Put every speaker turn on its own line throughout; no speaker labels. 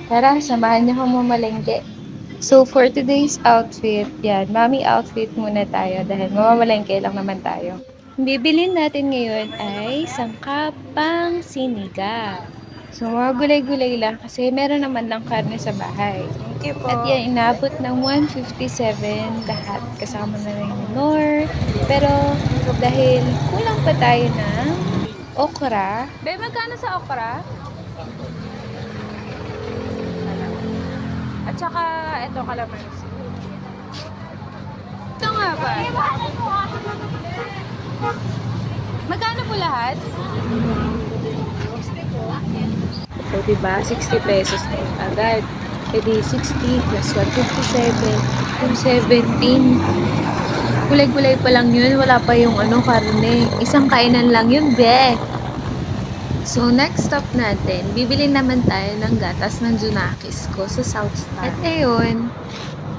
Tara, samahan niyo akong mamalengke. So, for today's outfit, yan, mommy outfit muna tayo dahil mamamalengke lang naman tayo. Bibilin natin ngayon ay sangkapang sinigang. So, mga gulay-gulay lang kasi meron naman ng karne sa bahay.
Thank you
At
po.
yan, inabot ng 157 lahat. Kasama na rin yung Nor. Pero, dahil kulang pa tayo ng okra. Be, magkano sa okra? At saka, ito kalamansi. Ito nga ba? Magkano po lahat? O, diba? 60 pesos na yun agad. E di 60 plus 157, yung 17. Gulay-gulay pa lang yun. Wala pa yung karne. Isang kainan lang yun, be. So, next stop natin, bibili naman tayo ng gatas ng Junakis ko sa South Star. At ayun,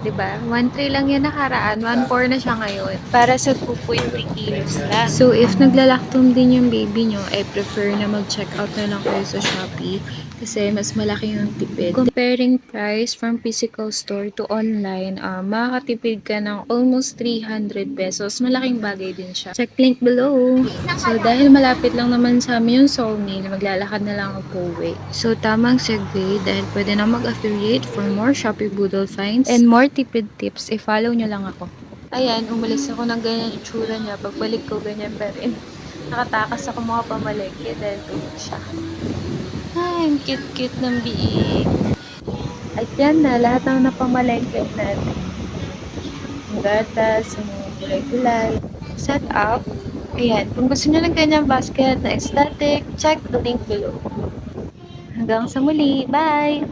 'di ba? 1.3 lang yan nakaraan, 1.4 na siya ngayon. Para sa 2.3 kilos lang. So, if naglalaktom din yung baby nyo, I prefer na mag-check out na lang kayo sa Shopee kasi mas malaki yung tipid. Comparing price from physical store to online, makakatipid ka ng almost 300 pesos. Malaking bagay din siya. Check link below. So, dahil malapit lang naman sa amin yung sawmill, maglalakad na lang ako po uwi. So, tamang segue dahil pwede na mag-affiliate for more Shopee Boodle finds and more tipid tips. I-follow nyo lang ako. Ayan, umalis ako ng ganyan itsura niya. Pagbalik ko, ganyan pa rin. Nakatakas ako mga pamalengke dahil tulog siya. Ay, ang cute-cute ng biik. At yan na, lahat ng napamalengke natin. Yung gatas, yung mga gulay-gulay. Set up. Ayan, kung gusto nyo ng ganyang basket na aesthetic, check the link below. Hanggang sa muli. Bye!